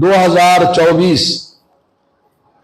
2024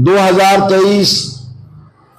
2023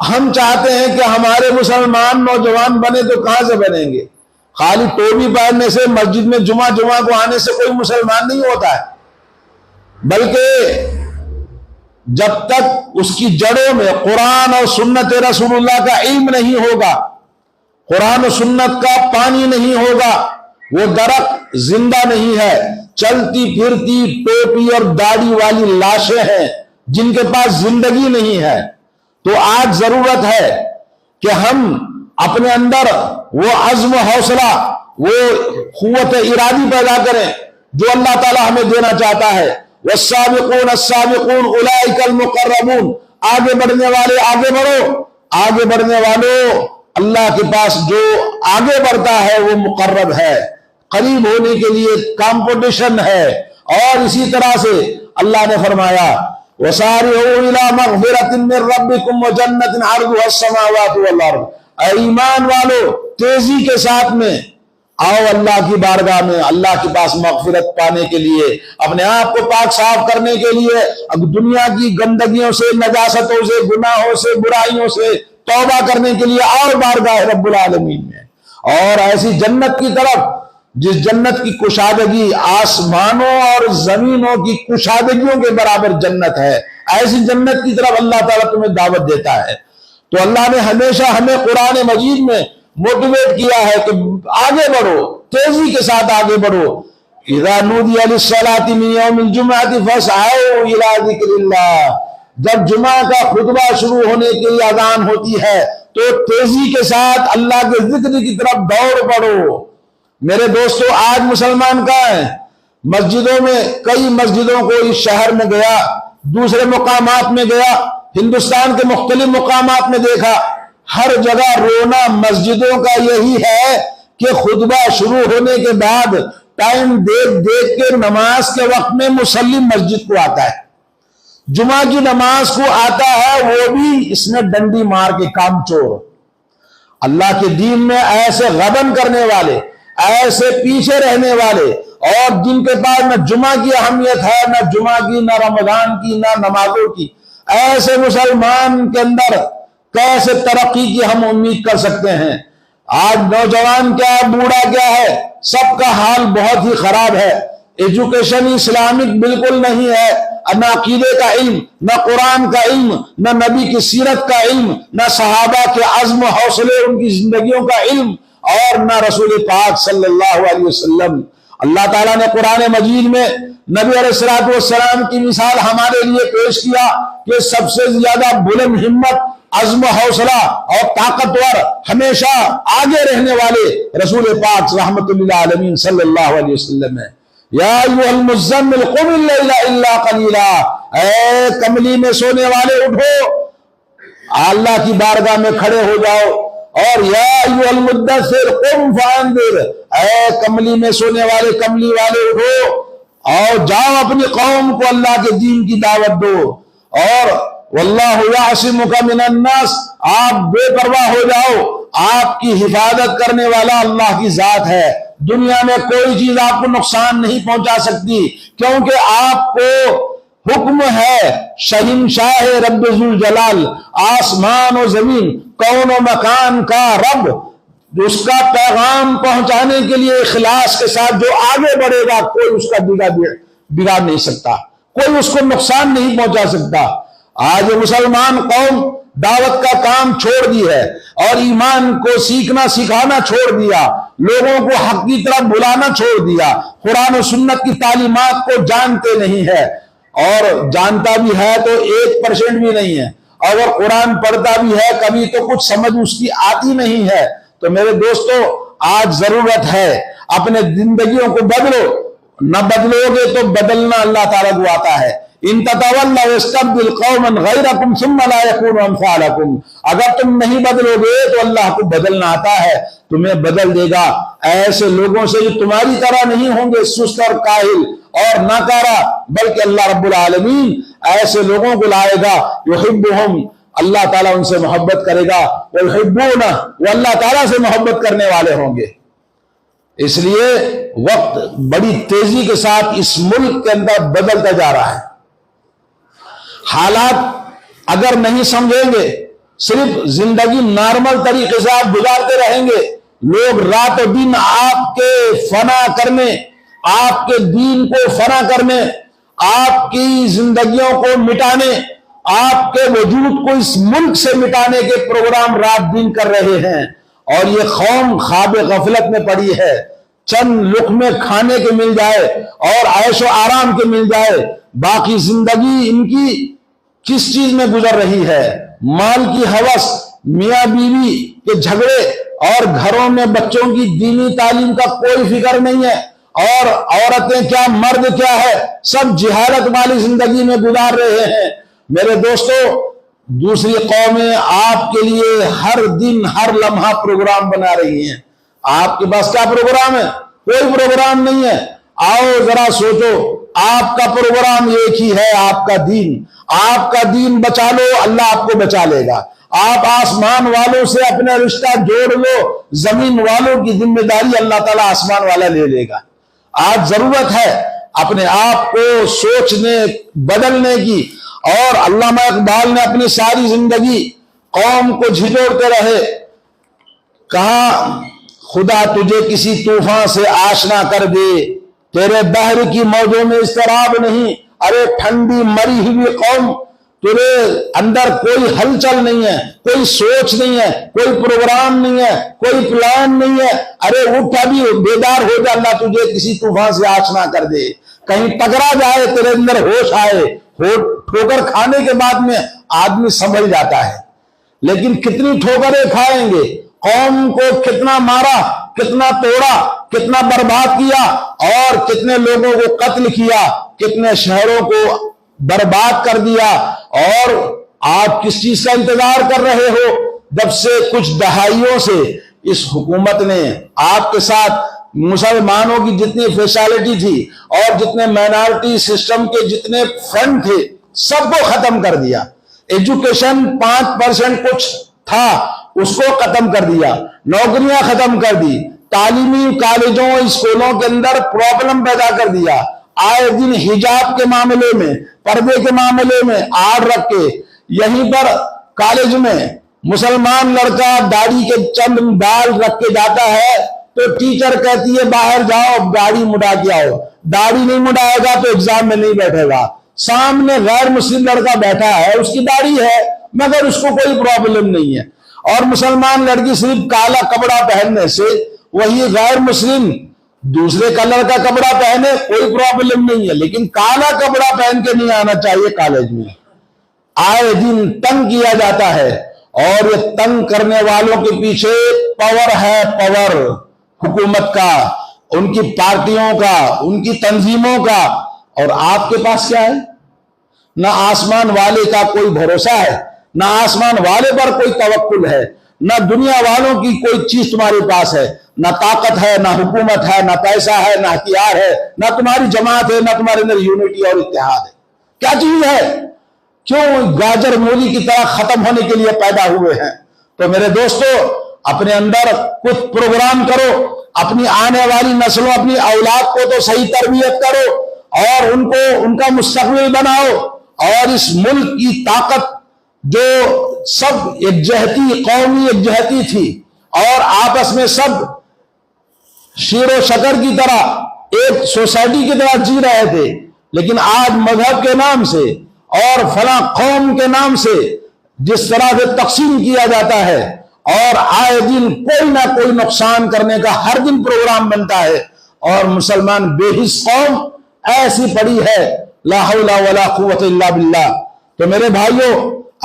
ہم چاہتے ہیں کہ ہمارے مسلمان نوجوان بنے تو کہاں سے بنیں گے؟ خالی ٹوپی پہننے سے، مسجد میں جمعہ کو آنے سے کوئی مسلمان نہیں ہوتا ہے، بلکہ جب تک اس کی جڑوں میں قرآن اور سنت رسول اللہ کا علم نہیں ہوگا، قرآن و سنت کا پانی نہیں ہوگا، وہ درخت زندہ نہیں ہے، چلتی پھرتی ٹوپی اور داڑھی والی لاشیں ہیں جن کے پاس زندگی نہیں ہے۔ تو آج ضرورت ہے کہ ہم اپنے اندر وہ عزم و حوصلہ، وہ قوت ارادی پیدا کریں جو اللہ تعالی ہمیں دینا چاہتا ہے۔ والسابقون السابقون اولئک المقربون، آگے بڑھنے والے آگے بڑھو، آگے بڑھنے والوں اللہ کے پاس جو آگے بڑھتا ہے وہ مقرب ہے، قریب ہونے کے لیے کمپٹیشن ہے۔ اور اسی طرح سے اللہ نے فرمایا وَسَارِعُوا إِلَىٰ مَغْفِرَةٍ مِّن رَّبِّكُمْ وَجَنَّةٍ عَرْضُهَا السَّمَاوَاتُ وَالْأَرْضُ، اے ایمان والو تیزی کے ساتھ میں آؤ اللہ کی بارگاہ میں، اللہ کے پاس مغفرت پانے کے لیے، اپنے آپ کو پاک صاف کرنے کے لیے، دنیا کی گندگیوں سے، نجاستوں سے، گناہوں سے، برائیوں سے توبہ کرنے کے لیے آؤ بارگاہ رب العالمین میں، اور ایسی جنت کی طرف جس جنت کی کشادگی آسمانوں اور زمینوں کی کشادگیوں کے برابر جنت ہے، ایسی جنت کی طرف اللہ تعالیٰ تمہیں دعوت دیتا ہے۔ تو اللہ نے ہمیشہ ہمیں قرآن مجید میں موٹیویٹ کیا ہے کہ آگے بڑھو، تیزی کے ساتھ آگے بڑھو۔ اِذَا نُودِيَ لِلصَّلَاةِ مِن يَوْمِ الْجُمْعَةِ فَاسْعَوْا إِلَىٰ ذِكْرِ اللَّهِ، جب جمعہ کا خطبہ شروع ہونے کے لیے اذان ہوتی ہے تو تیزی کے ساتھ اللہ کے ذکر کی طرف دوڑ پڑو۔ میرے دوستو، آج مسلمان کہاں ہیں؟ مسجدوں میں، کئی مسجدوں کو اس شہر میں گیا، دوسرے مقامات میں گیا، ہندوستان کے مختلف مقامات میں دیکھا، ہر جگہ رونا مسجدوں کا یہی ہے کہ خطبہ شروع ہونے کے بعد ٹائم دیکھ دیکھ کے نماز کے وقت میں مصلی مسجد کو آتا ہے، جمعہ کی نماز کو آتا ہے، وہ بھی اس نے ڈنڈی مار کے کام چور۔ اللہ کے دین میں ایسے غبن کرنے والے، ایسے پیچھے رہنے والے، اور جن کے پاس نہ جمعہ کی اہمیت ہے، نہ جمعہ کی، نہ رمضان کی، نہ نمازوں کی، ایسے مسلمان کے اندر کیسے ترقی کی ہم امید کر سکتے ہیں؟ آج نوجوان کیا ہے، بوڑھا کیا ہے، سب کا حال بہت ہی خراب ہے۔ ایجوکیشن اسلامک بالکل نہیں ہے، نہ عقیدے کا علم، نہ قرآن کا علم، نہ نبی کی سیرت کا علم، نہ صحابہ کے عزم و حوصلے، ان کی زندگیوں کا علم، اور نہ رسول پاک صلی اللہ علیہ وسلم۔ اللہ تعالیٰ نے قرآن مجید میں نبی علیہ السلام کی مثال ہمارے لیے پیش کیا کہ سب سے زیادہ بلند ہمت، عزم و حوصلہ اور طاقتور، ہمیشہ آگے رہنے والے رسول پاک رحمت للعالمین صلی اللہ علیہ وسلم ہے۔ یا ایھا المزمل قم اللیل الا قلیلا، اے کملی میں سونے والے اٹھو، اللہ کی بارگاہ میں کھڑے ہو جاؤ۔ اور یا ایھا المدثر قم فانذر، اے کملی میں سونے والے، کملی والے اٹھو اور جاؤ اپنی قوم کو اللہ کے دین کی دعوت دو۔ اور واللہ یعصمک من الناس، آپ بے پرواہ ہو جاؤ، آپ کی حفاظت کرنے والا اللہ کی ذات ہے، دنیا میں کوئی چیز آپ کو نقصان نہیں پہنچا سکتی، کیونکہ آپ کو حکم ہے شہنشاہ رب ذوالجلال، آسمان و زمین، کون و مکان کا رب، اس کا پیغام پہنچانے کے لیے اخلاص کے ساتھ جو آگے بڑھے گا، کوئی اس کا بگاڑ نہیں سکتا، کوئی اس کو نقصان نہیں پہنچا سکتا۔ آج مسلمان قوم دعوت کا کام چھوڑ دی ہے اور ایمان کو سیکھنا سکھانا چھوڑ دیا، لوگوں کو حق کی طرف بلانا چھوڑ دیا، قرآن و سنت کی تعلیمات کو جانتے نہیں ہے، اور جانتا بھی ہے تو 1% بھی نہیں ہے، اگر قرآن پڑھتا بھی ہے کبھی تو کچھ سمجھ اس کی آتی نہیں ہے۔ تو میرے دوستو، آج ضرورت ہے اپنے زندگیوں کو بدلو، نہ بدلو گے تو بدلنا اللہ تعالیٰ کو آتا ہے۔ ان تتولوا یستبدل قوما غیرکم ثم لا یکونوا امثالکم، اگر تم نہیں بدلو گے تو اللہ کو بدلنا آتا ہے، تمہیں بدل دے گا ایسے لوگوں سے جو تمہاری طرح نہیں ہوں گے سست اور کاہل اور ناکارہ، بلکہ اللہ رب العالمین ایسے لوگوں کو لائے گا یحبہم، اللہ تعالیٰ ان سے محبت کرے گا، ویحبونہ، وہ اللہ تعالیٰ سے محبت کرنے والے ہوں گے۔ اس لیے وقت بڑی تیزی کے ساتھ اس ملک کے اندر بدلتا جا رہا ہے، حالات اگر نہیں سمجھیں گے صرف زندگی نارمل طریقے سے آپ گزارتے رہیں گے، لوگ رات و دن آپ کے فنا کرنے، آپ کے دین کو فنا کرنے، آپ کی زندگیوں کو مٹانے، آپ کے وجود کو اس ملک سے مٹانے کے پروگرام رات دن کر رہے ہیں، اور یہ قوم خواب غفلت میں پڑی ہے۔ چند لقمے کھانے کے مل جائے اور عیش و آرام کے مل جائے، باقی زندگی ان کی کس چیز میں گزر رہی ہے؟ مال کی ہوس، میاں بیوی کے جھگڑے، اور گھروں میں بچوں کی دینی تعلیم کا کوئی فکر نہیں ہے، اور عورتیں کیا مرد کیا ہے، سب جہالت والی زندگی میں گزار رہے ہیں۔ میرے دوستو، دوسری قومیں آپ کے لیے ہر دن ہر لمحہ پروگرام بنا رہی ہیں، آپ کے پاس کیا پروگرام ہے؟ کوئی پروگرام نہیں ہے۔ آؤ ذرا سوچو، آپ کا پروگرام ایک ہی ہے، آپ کا دین۔ آپ کا دین بچا لو، اللہ آپ کو بچا لے گا۔ آپ آسمان والوں سے اپنا رشتہ جوڑ لو، زمین والوں کی ذمہ داری اللہ تعالیٰ آسمان والا لے لے گا۔ آج ضرورت ہے اپنے آپ کو سوچنے بدلنے کی، اور علامہ اقبال نے اپنی ساری زندگی قوم کو جھنجھوڑتے رہے، کہا خدا تجھے کسی طوفان سے آشنا کر دے، تیرے بحر کی موجوں میں اضطراب نہیں، ارے ٹھنڈی مری ہوئی قوم، تیرے اندر کوئی ہلچل نہیں ہے، کوئی سوچ نہیں ہے، کوئی پروگرام نہیں ہے، کوئی پلان نہیں ہے، ارے اٹھ ابھی بیدار ہو جا، اللہ تجھے کسی طوفان سے آشنا کر دے، کہیں ٹکرا جائے تیرے اندر ہوش آئے۔ ٹھوکر کھانے کے بعد میں آدمی سنبھل جاتا ہے، لیکن کتنی ٹھوکریں کھائیں گے، قوم کو کتنا مارا، کتنا توڑا، کتنا برباد کیا، اور کتنے لوگوں کو قتل کیا، کتنے شہروں کو برباد کر دیا، اور آپ کس چیز کا انتظار کر رہے ہو؟ جب سے کچھ دہائیوں سے اس حکومت نے آپ کے ساتھ مسلمانوں کی جتنی فیسلٹی تھی اور جتنے مائنارٹی سسٹم کے جتنے فنڈ تھے سب کو ختم کر دیا۔ ایجوکیشن 5% کچھ تھا اس کو ختم کر دیا، نوکریاں ختم کر دی، تعلیمی کالجوں اسکولوں کے اندر پرابلم پیدا کر دیا، آئے دن حجاب کے معاملے میں، پردے کے معاملے میں آڑ رکھ کے، یہیں پر کالج میں مسلمان لڑکا داڑھی کے چند بال رکھ کے جاتا ہے تو ٹیچر کہتی ہے باہر جاؤ داڑھی مڈا کے آؤ، داڑھی نہیں مڈائے گا تو ایگزام میں نہیں بیٹھے گا۔ سامنے غیر مسلم لڑکا بیٹھا ہے، اس کی داڑھی ہے مگر اس کو کوئی پرابلم نہیں ہے، اور مسلمان لڑکی صرف کالا کپڑا پہننے سے وہی غیر مسلم دوسرے کلر کا کپڑا پہنے کوئی پرابلم نہیں ہے، لیکن کالا کپڑا پہن کے نہیں آنا چاہیے کالج میں۔ آئے دن تنگ کیا جاتا ہے، اور یہ تنگ کرنے والوں کے پیچھے پاور ہے، پاور حکومت کا، ان کی پارٹیوں کا، ان کی تنظیموں کا، اور آپ کے پاس کیا ہے؟ نہ آسمان والے کا کوئی بھروسہ ہے، نہ آسمان والے پر کوئی توکل ہے، نہ دنیا والوں کی کوئی چیز تمہارے پاس ہے، نہ طاقت ہے، نہ حکومت ہے، نہ پیسہ ہے، نہ ہتھیار ہے، نہ تمہاری جماعت ہے، نہ تمہارے اندر یونٹی اور اتحاد ہے۔ کیا چیز ہے؟ کیوں گاجر مولی کی طرح ختم ہونے کے لیے پیدا ہوئے ہیں؟ تو میرے دوستو، اپنے اندر کچھ پروگرام کرو، اپنی آنے والی نسلوں، اپنی اولاد کو تو صحیح تربیت کرو، اور ان کو ان کا مستقبل بناؤ، اور اس ملک کی طاقت جو سب یکجہتی، قومی یکجہتی تھی، اور آپس میں سب شیر و شکر کی طرح ایک سوسائٹی کی طرح جی رہے تھے، لیکن آج مذہب کے نام سے اور فلاں قوم کے نام سے جس طرح سے تقسیم کیا جاتا ہے، اور آئے دن کوئی نہ کوئی نقصان کرنے کا ہر دن پروگرام بنتا ہے، اور مسلمان بے حس قوم ایسی پڑی ہے، لا حول ولا قوت الا باللہ۔ تو میرے بھائیوں،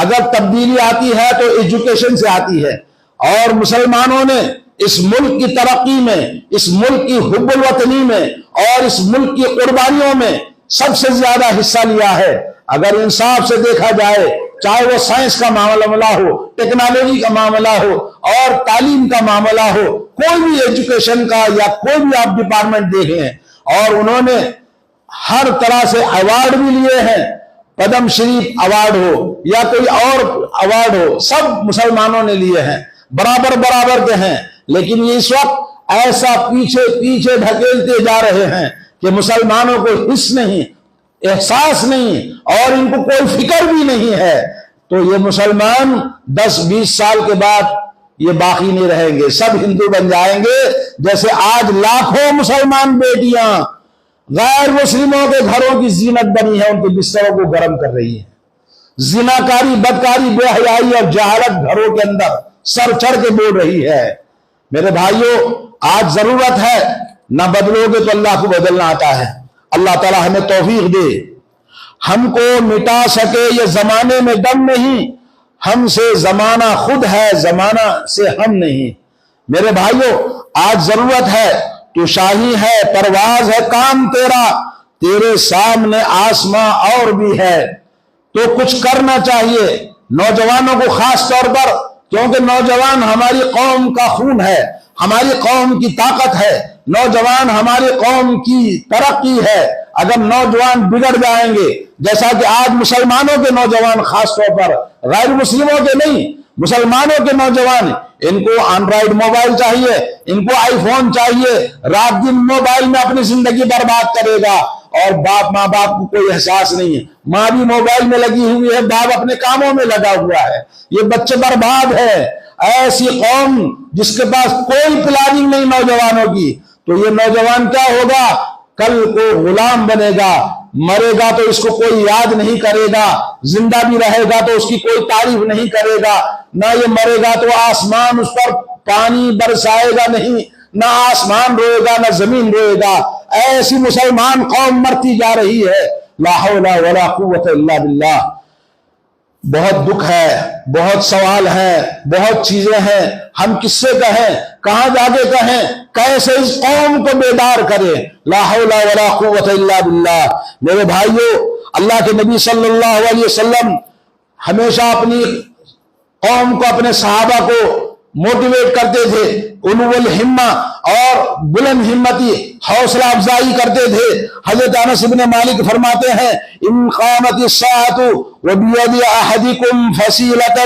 اگر تبدیلی آتی ہے تو ایجوکیشن سے آتی ہے، اور مسلمانوں نے اس ملک کی ترقی میں، اس ملک کی حب الوطنی میں، اور اس ملک کی قربانیوں میں سب سے زیادہ حصہ لیا ہے۔ اگر انصاف سے دیکھا جائے، چاہے وہ سائنس کا معاملہ ہو، ٹیکنالوجی کا معاملہ ہو، اور تعلیم کا معاملہ ہو، کوئی بھی ایجوکیشن کا یا کوئی بھی آپ ڈپارٹمنٹ دیکھیں، اور انہوں نے ہر طرح سے ایوارڈ بھی لیے ہیں، پدم شریف ایوارڈ ہو یا کوئی اور ایوارڈ ہو، سب مسلمانوں نے لیے ہیں، برابر برابر کے ہیں، لیکن یہ اس وقت ایسا پیچھے پیچھے ڈھکیلتے جا رہے ہیں کہ مسلمانوں کو حس نہیں، احساس نہیں، اور ان کو کوئی فکر بھی نہیں ہے۔ تو یہ مسلمان 10-20 سال کے بعد یہ باقی نہیں رہیں گے، سب ہندو بن جائیں گے، جیسے آج لاکھوں مسلمان بیٹیاں غیر مسلموں کے گھروں کی زینت بنی ہے، ان کے بستروں کو گرم کر رہی ہیں، زناکاری، بدکاری، بے حیائی اور جہالت گھروں کے اندر سر چڑھ کے بول رہی ہے۔ میرے بھائیوں، آج ضرورت ہے، نہ بدلو گے تو اللہ کو بدلنا آتا ہے۔ اللہ تعالی ہمیں توفیق دے، ہم کو مٹا سکے یہ زمانے میں دم نہیں، ہم سے زمانہ خود ہے، زمانہ سے ہم نہیں۔ میرے بھائیوں، آج ضرورت ہے، تو شاہی ہے، پرواز ہے، کام تیرا، تیرے سامنے آسماں اور بھی ہے، تو کچھ کرنا چاہیے نوجوانوں کو خاص طور پر، کیونکہ نوجوان ہماری قوم کا خون ہے، ہماری قوم کی طاقت ہے، نوجوان ہماری قوم کی ترقی ہے۔ اگر نوجوان بگڑ جائیں گے، جیسا کہ آج مسلمانوں کے نوجوان خاص طور پر، غیر مسلموں کے نہیں، مسلمانوں کے نوجوان، ان کو اینڈرائیڈ موبائل چاہیے، ان کو آئی فون چاہیے، رات دن موبائل میں اپنی زندگی برباد کرے گا، اور ماں باپ کو کوئی احساس نہیں ہے، ماں بھی موبائل میں لگی ہوئی ہے، باپ اپنے کاموں میں لگا ہوا ہے، یہ بچے برباد ہے۔ ایسی قوم جس کے پاس کوئی پلاننگ نہیں نوجوانوں کی، تو یہ نوجوان کیا ہوگا؟ کل کو غلام بنے گا، مرے گا تو اس کو کوئی یاد نہیں کرے گا، زندہ بھی رہے گا تو اس کی کوئی تعریف نہیں کرے گا، نہ یہ مرے گا تو آسمان اس پر پانی برسائے گا نہیں، نہ آسمان روئے گا نہ زمین روئے گا۔ ایسی مسلمان قوم مرتی جا رہی ہے، لا حول ولا قوت الا باللہ۔ بہت دکھ ہے، بہت سوال ہے، بہت چیزیں ہیں، ہم کس سے کہیں، کہاں جا کے کہیں، کیسے اس قوم کو بیدار کریں؟ لا حول ولا قوت الا باللہ۔ میرے بھائیوں، اللہ کے نبی صلی اللہ علیہ وسلم ہمیشہ اپنی قوم کو، اپنے صحابہ کو موٹیویٹ کرتے تھے، علو الہمہ اور بلند ہمتی، حوصلہ افزائی کرتے تھے۔ حضرت انس بن مالک فرماتے ہیں، ان قامت الساعۃ وبید احدکم فصیلۃ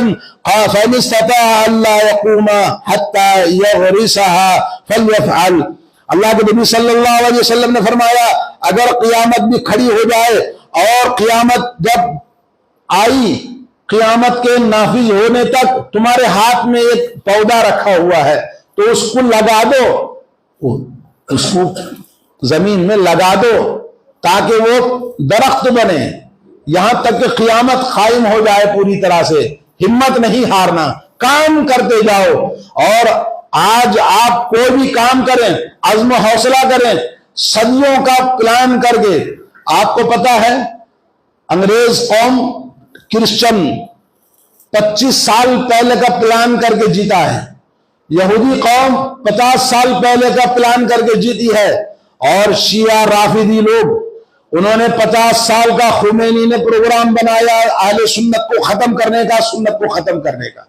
فان استطاع الا يقوم حتى يغرسها فليفعل۔ اللہ کے نبی صلی اللہ علیہ وسلم نے فرمایا، اگر قیامت بھی کھڑی ہو جائے اور قیامت جب آئی، قیامت کے نافذ ہونے تک تمہارے ہاتھ میں ایک پودا رکھا ہوا ہے، تو اس کو لگا دو، اس کو زمین میں لگا دو تاکہ وہ درخت بنے، یہاں تک کہ قیامت قائم ہو جائے پوری طرح سے۔ ہمت نہیں ہارنا، کام کرتے جاؤ۔ اور آج آپ کوئی بھی کام کریں، عزم و حوصلہ کریں، صدیوں کا پلان کر کے۔ آپ کو پتا ہے انگریز قوم، کرسچن 25 سال پہلے کا پلان کر کے جیتا ہے، یہودی قوم 50 سال پہلے کا پلان کر کے جیتی ہے، اور شیعہ رافضی لوگ، انہوں نے 50 سال کا خمینی نے پروگرام بنایا اہل سنت کو ختم کرنے کا، سنت کو ختم کرنے کا،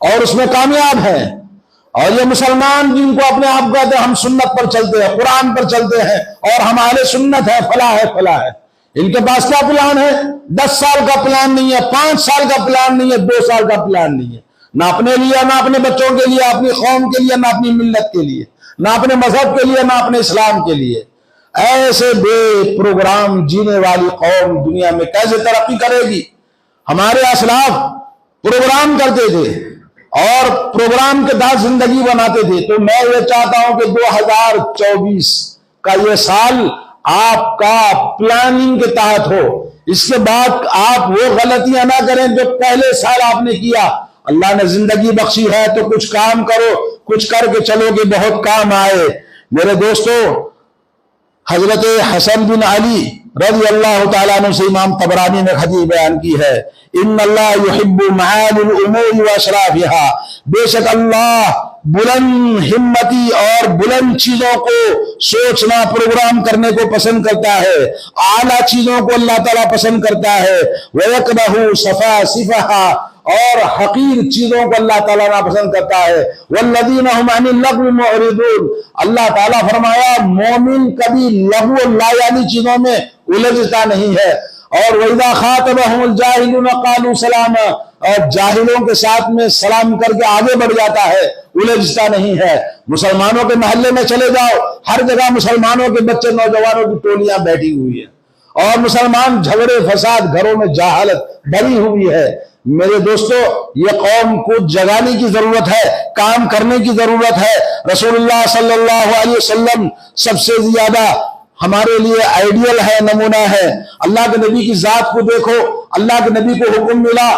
اور اس میں کامیاب ہیں۔ اور یہ مسلمان جن کو اپنے آپ کہتے ہیں ہم سنت پر چلتے ہیں، قرآن پر چلتے ہیں، اور ہم اہل سنت ہے، فلاح ہے، فلاح ہے، ان کے پاس کیا پلان ہے؟ 10 سال کا پلان نہیں ہے، 5 سال کا پلان نہیں ہے، 2 سال کا پلان نہیں ہے، نہ اپنے لیے، نہ اپنے بچوں کے لیے، اپنی قوم کے لیے، نہ اپنی ملت کے لیے، نہ اپنے مذہب کے لیے، نہ اپنے اسلام کے لیے۔ ایسے بے پروگرام جینے والی قوم دنیا میں کیسے ترقی کرے گی؟ ہمارے اسلاف پروگرام کرتے تھے اور پروگرام کے تحت زندگی بناتے تھے۔ تو میں یہ چاہتا ہوں کہ 2024 کا یہ سال آپ کا پلاننگ کے تحت ہو، اس کے بعد آپ وہ غلطیاں نہ کریں جو پہلے سال آپ نے کیا۔ اللہ نے زندگی بخشی ہے تو کچھ کام کرو، کچھ کر کے چلو کہ بہت کام آئے۔ میرے دوستو، حضرت حسن بن علی رضی اللہ تعالیٰ عنہ سے امام طبرانی نے حدیث بیان کی ہے، ان اللہ یحب معالی الامور واشرافها، بے شک اللہ بلند ہمتی اور بلند چیزوں کو سوچنا، پروگرام کرنے کو پسند کرتا ہے، اعلیٰ چیزوں کو اللہ تعالیٰ پسند کرتا ہے، وَيَكْرَهُ سَفَاسِفَهَا، اور حقیر چیزوں کو اللہ تعالیٰ ناپسند کرتا ہے، وَالَّذِينَ هُمْ عَنِ اللَّغْوِ مُعْرِضُونَ، اللہ تعالیٰ فرمایا مومن کبھی لغو لا یعنی چیزوں میں الجھتا نہیں ہے، اور وَإِذَا خَاطَبَهُمُ الْجَاهِلُونَ قَالُوا سَلَامًا، اور جاہلوں کے ساتھ میں سلام کر کے آگے بڑھ جاتا ہے، الجھتا نہیں ہے۔ مسلمانوں کے محلے میں چلے جاؤ، ہر جگہ مسلمانوں کے بچے، نوجوانوں کی ٹولیاں بیٹھی ہوئی ہیں، اور مسلمان جھگڑے فساد، گھروں میں جہالت بھری ہوئی ہے۔ میرے دوستو یہ قوم کو جگانے کی ضرورت ہے، کام کرنے کی ضرورت ہے۔ رسول اللہ صلی اللہ علیہ وسلم سب سے زیادہ ہمارے لیے آئیڈیل ہے، نمونہ ہے۔ اللہ کے نبی کی ذات کو دیکھو، اللہ کے نبی کو حکم ملا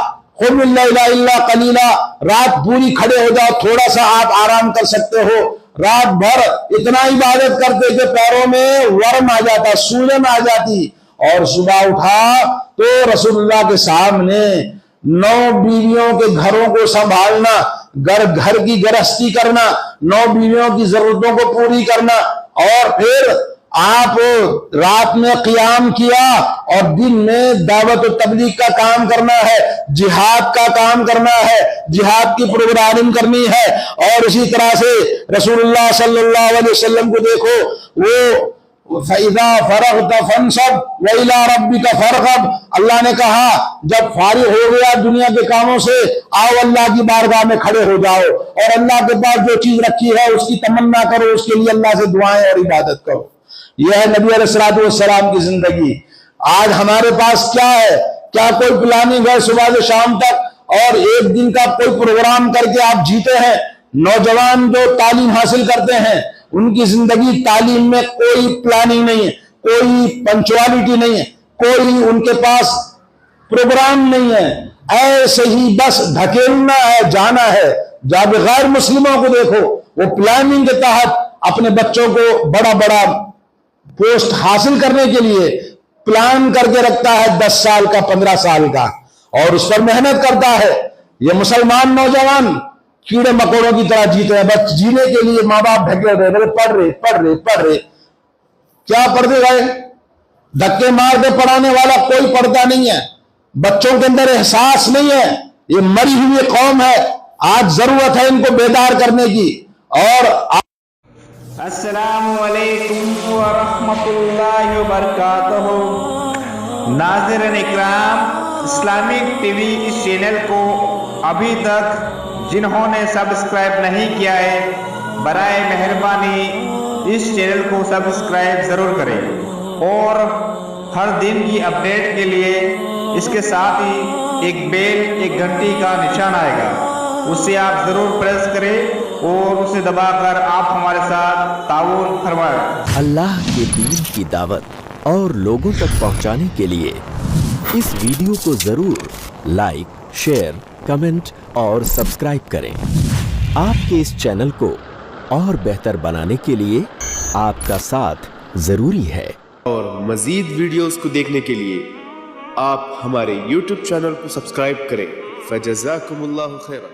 قم اللیل الا قلیلا، رات پوری کھڑے ہو جاؤ، تھوڑا سا آپ آرام کر سکتے ہو۔ رات بھر اتنا عبادت کرتے کہ پیروں میں ورم آ جاتا، سولن آ جاتی، اور صبح اٹھا تو رسول اللہ کے سامنے 9 بیویوں کے گھروں کو سنبھالنا، گھر کی گرہستی کرنا، 9 بیویوں کی ضرورتوں کو پوری کرنا، اور پھر آپ رات میں قیام کیا اور دن میں دعوت و تبلیغ کا کام کرنا ہے، جہاد کا کام کرنا ہے، جہاد کی پروگرامنگ کرنی ہے۔ اور اسی طرح سے رسول اللہ صلی اللہ علیہ وسلم کو دیکھو، وہ فَإِذَا فَرَغْتَ فَانْصَبْ وَإِلَىٰ رَبِّكَ فَارْغَب، اللہ نے کہا جب فارغ ہو گیا دنیا کے کاموں سے، آؤ اللہ کی بارگاہ میں کھڑے ہو جاؤ، اور اللہ کے پاس جو چیز رکھی ہے اس کی تمنا کرو، اس کے لیے اللہ سے دعائیں اور عبادت کرو۔ یہ ہے نبی علیہ الصلوۃ والسلام کی زندگی۔ آج ہمارے پاس کیا ہے؟ کیا کوئی پلاننگ ہے صبح سے شام تک، اور ایک دن کا کوئی پروگرام کر کے آپ جیتے ہیں؟ نوجوان جو تعلیم حاصل کرتے ہیں ان کی زندگی تعلیم میں کوئی پلاننگ نہیں ہے، کوئی پنچوالٹی نہیں ہے، کوئی ان کے پاس پروگرام نہیں ہے، ایسے ہی بس دھکیلنا ہے، جانا ہے۔ جب غیر مسلموں کو دیکھو، وہ پلاننگ کے تحت اپنے بچوں کو بڑا بڑا پوسٹ حاصل کرنے کے لیے پلان کر کے رکھتا ہے، 10 سال کا، 15 سال کا، اور اس پر محنت کرتا ہے۔ یہ مسلمان نوجوان کیڑے مکوڑوں کی طرح جیتے ہیں، بس جینے کے لیے ماں باپ ڈھکے رہے، پڑھ رہے۔ کیا پڑھتے گئے؟ دھکے مار کے پڑھانے والا کوئی پڑھتا نہیں ہے، بچوں کے اندر احساس نہیں ہے۔ یہ مری ہوئی قوم ہے، آج ضرورت ہے ان کو بیدار کرنے کی۔ اور السلام علیکم ورحمۃ اللہ وبرکاتہ۔ ناظرین اکرام، اسلامک ٹی وی اس چینل کو ابھی تک جنہوں نے سبسکرائب نہیں کیا ہے، برائے مہربانی اس چینل کو سبسکرائب ضرور کریں، اور ہر دن کی اپڈیٹ کے لیے اس کے ساتھ ہی ایک بیل، ایک گھنٹی کا نشان آئے گا، اسے آپ ضرور پریس کریں اور اسے دبا کر آپ ہمارے ساتھ تعاون فرمائیں۔ اللہ کے دین کی دعوت اور لوگوں تک پہنچانے کے لیے اس ویڈیو کو ضرور لائک، شیئر، کمنٹ اور سبسکرائب کریں۔ آپ کے اس چینل کو اور بہتر بنانے کے لیے آپ کا ساتھ ضروری ہے۔ اور مزید ویڈیوز کو دیکھنے کے لیے آپ ہمارے YouTube چینل کو سبسکرائب کریں۔ فجزاکم اللہ خیرا۔